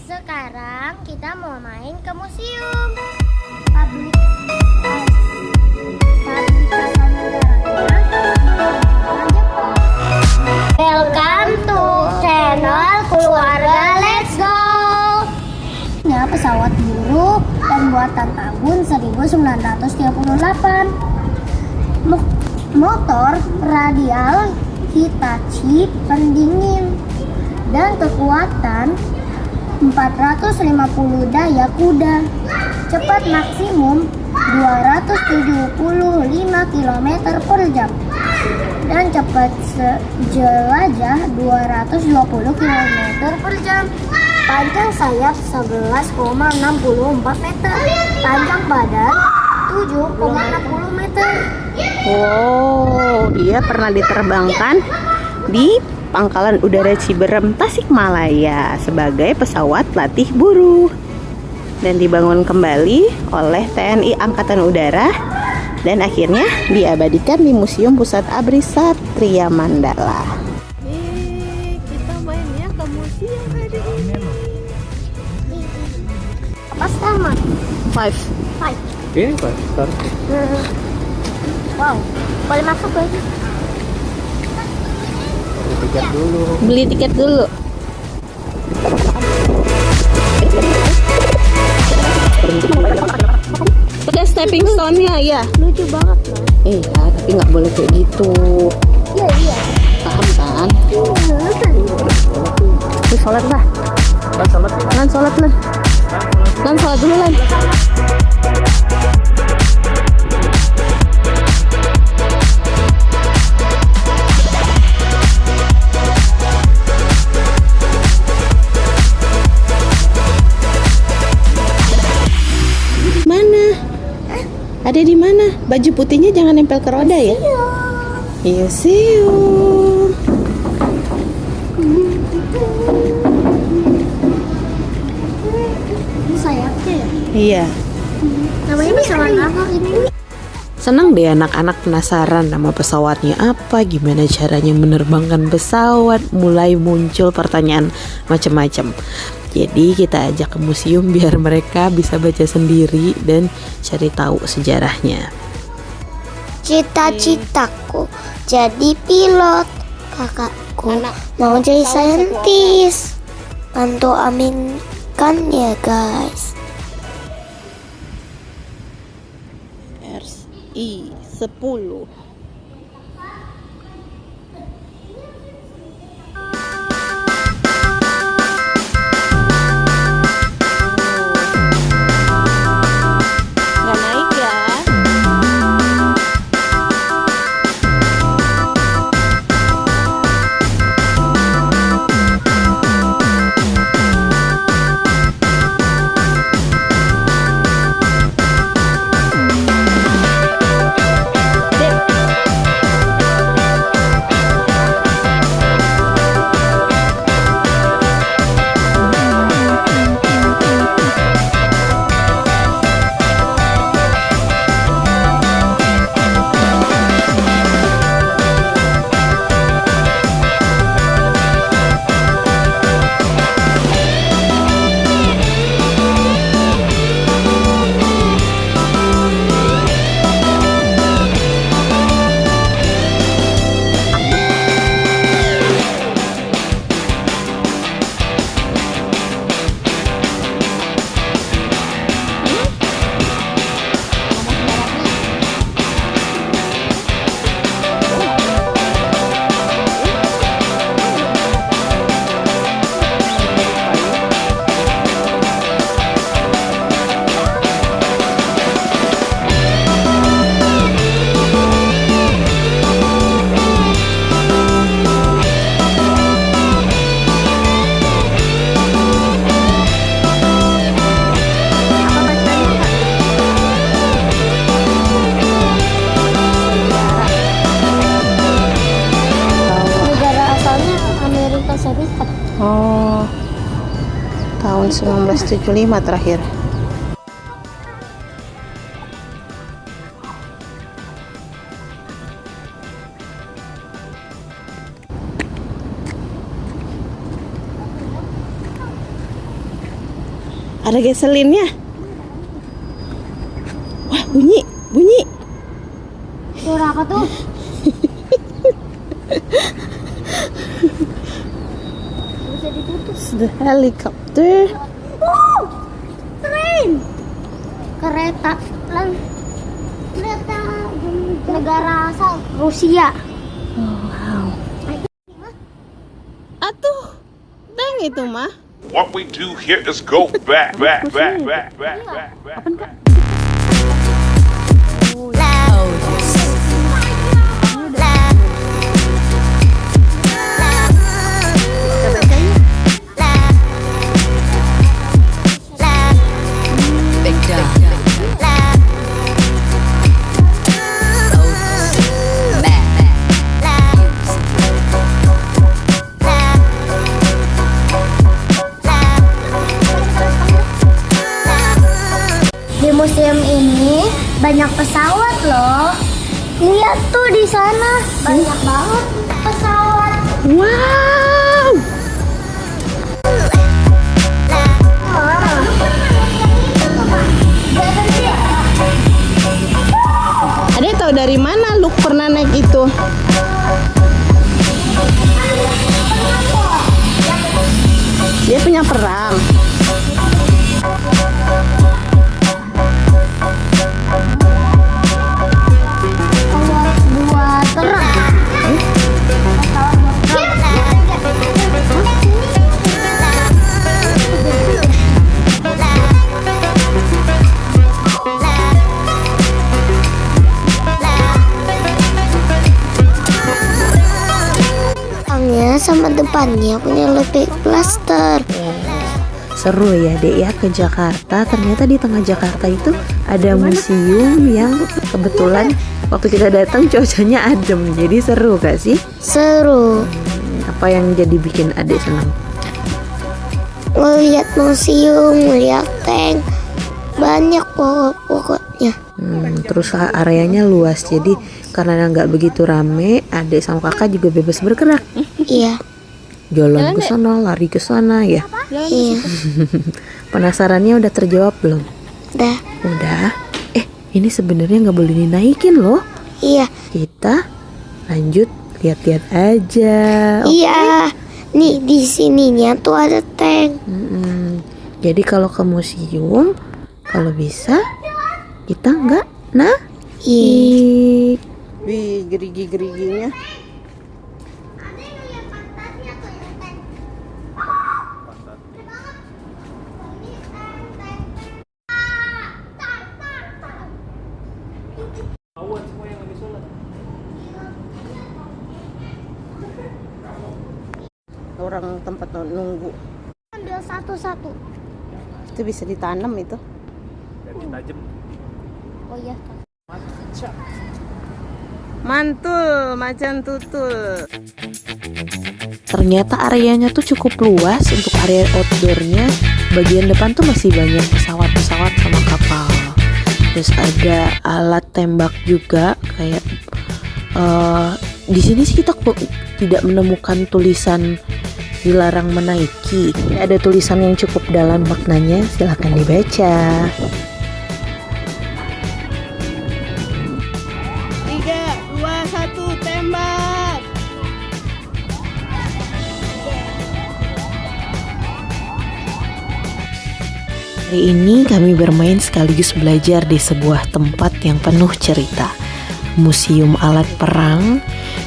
Sekarang kita mau main ke museum pabrikan negaranya Jepang. Welcome to channel Keluarga Let's Go. Ini pesawat biru dan buatan tahun 1938. Motor radial Hitachi pendingin dan kekuatan 450 daya kuda, cepat maksimum 275 km per jam dan cepat jelajah 220 km per jam. Panjang sayap 11,64 meter, panjang badan 7,60 meter. Wow, dia pernah diterbangkan di Pangkalan Udara Ciberem, Tasikmalaya sebagai pesawat latih buruh dan dibangun kembali oleh TNI Angkatan Udara dan akhirnya diabadikan di Museum Pusat ABRI Satria Mandala. Kita mainnya ke museum hari ini. Apa sama? 5. Ini Pak, Star. Wow, boleh masuk lagi? Tiket dulu. Beli tiket dulu. Ada stepping stone-nya ya. Lucu banget loh. Iya, tapi nggak boleh kayak gitu. Iya. Paham kan? Di sholat lah. Kan salat ya? Lan sholat lah. Lan sholat dulu Lan. Ada di mana? Baju putihnya jangan nempel ke roda ya? Iya sih. Ini sayapnya ya? Iya. Namanya pesawat apa ini? Senang deh anak-anak penasaran nama pesawatnya apa, gimana caranya menerbangkan pesawat, mulai muncul pertanyaan macam-macam. Jadi kita ajak ke museum biar mereka bisa baca sendiri dan cari tahu sejarahnya. Cita-citaku jadi pilot, kakakku mau jadi saintis. Bantu aminkan ya guys. RI 10. Oh, tahun 1975 terakhir. Ada gaselinnya. Wah, bunyi. Suara apa tuh? Bisa ditutup. The helicopter. Tren. Kereta negara asal Rusia. Oh, wow. Atuh, tank itu mah. What we do here is go back. Apaan kak? Di museum ini banyak pesawat loh. Lihat tuh di sana banyak banget pesawat. Wow. Ada tahu dari mana Luke pernah naik itu? Dia punya perang. Buat perang. Sama depannya punya lebih plaster. Seru ya Dek ya ke Jakarta. Ternyata di tengah Jakarta itu ada museum yang kebetulan waktu kita datang cuacanya adem. Jadi seru gak sih? Seru. Apa yang jadi bikin Adek senang? Ngeliat museum, ngeliat tank, banyak pokoknya. Terus areanya luas. Jadi karena nggak begitu rame, Adek sama kakak juga bebas bergerak. Iya. Jalan ke sana, lari ke sana ya. Iya. Penasarannya udah terjawab belum? Udah. Ini sebenarnya nggak boleh dinaikin loh. Iya. Kita lanjut lihat-lihat aja. Iya. Nih di sininya tuh ada tank. Jadi kalau ke museum, kalau bisa kita nggak naik. Wih, gerigi-geriginya. Orang tempat nunggu. Ambil satu-satu. Itu bisa ditanam itu. Tajam. Oh iya. Mantul, macan tutul. Ternyata areanya tuh cukup luas untuk area outdoornya. Bagian depan tuh masih banyak pesawat-pesawat sama kapal. Terus ada alat tembak juga kayak di sini sih kita tidak menemukan tulisan dilarang menaiki. Ada tulisan yang cukup dalam maknanya, silahkan dibaca. 3, 2, 1, tembak. Hari ini kami bermain sekaligus belajar di sebuah tempat yang penuh cerita. Museum alat perang.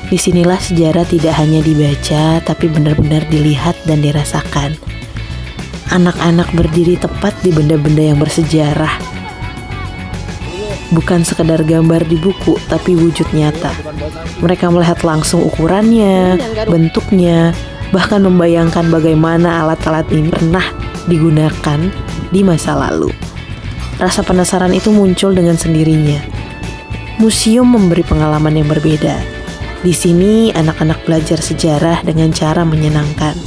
Disinilah sejarah tidak hanya dibaca, tapi benar-benar dilihat dan dirasakan. Anak-anak berdiri tepat di benda-benda yang bersejarah. Bukan sekedar gambar di buku, tapi wujud nyata. Mereka melihat langsung ukurannya, bentuknya, bahkan membayangkan bagaimana alat-alat ini pernah digunakan di masa lalu. Rasa penasaran itu muncul dengan sendirinya. Museum memberi pengalaman yang berbeda. Di sini anak-anak belajar sejarah dengan cara menyenangkan.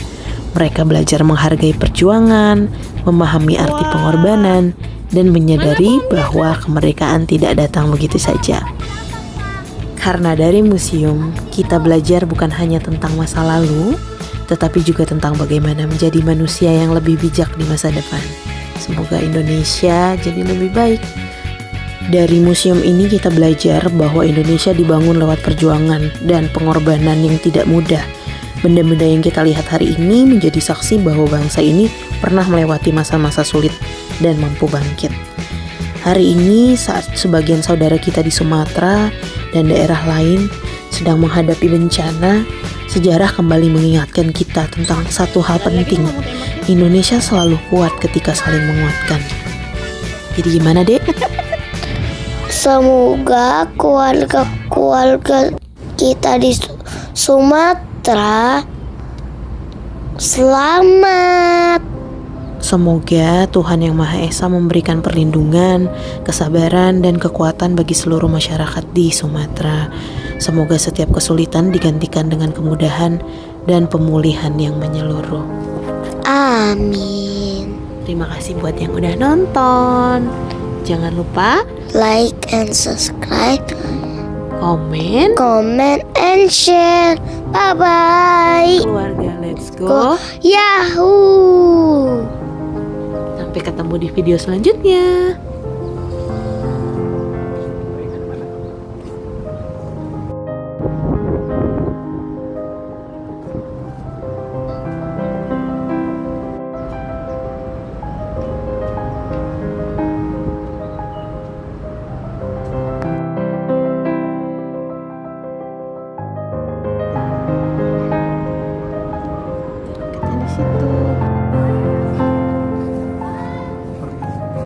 Mereka belajar menghargai perjuangan, memahami arti pengorbanan, dan menyadari bahwa kemerdekaan tidak datang begitu saja. Karena dari museum, kita belajar bukan hanya tentang masa lalu, tetapi juga tentang bagaimana menjadi manusia yang lebih bijak di masa depan. Semoga Indonesia jadi lebih baik. Dari museum ini kita belajar bahwa Indonesia dibangun lewat perjuangan dan pengorbanan yang tidak mudah. Benda-benda yang kita lihat hari ini menjadi saksi bahwa bangsa ini pernah melewati masa-masa sulit dan mampu bangkit. Hari ini saat sebagian saudara kita di Sumatera dan daerah lain sedang menghadapi bencana, sejarah kembali mengingatkan kita tentang satu hal penting. Indonesia selalu kuat ketika saling menguatkan. Jadi gimana, Dek? Semoga keluarga-keluarga kita di Sumatera selamat. Semoga Tuhan Yang Maha Esa memberikan perlindungan, kesabaran, dan kekuatan bagi seluruh masyarakat di Sumatera. Semoga setiap kesulitan digantikan dengan kemudahan dan pemulihan yang menyeluruh. Amin. Terima kasih buat yang udah nonton. Jangan lupa Like and subscribe, komen. comment and share. Bye bye. Keluarga, let's go. Yahoo. Sampai ketemu di video selanjutnya.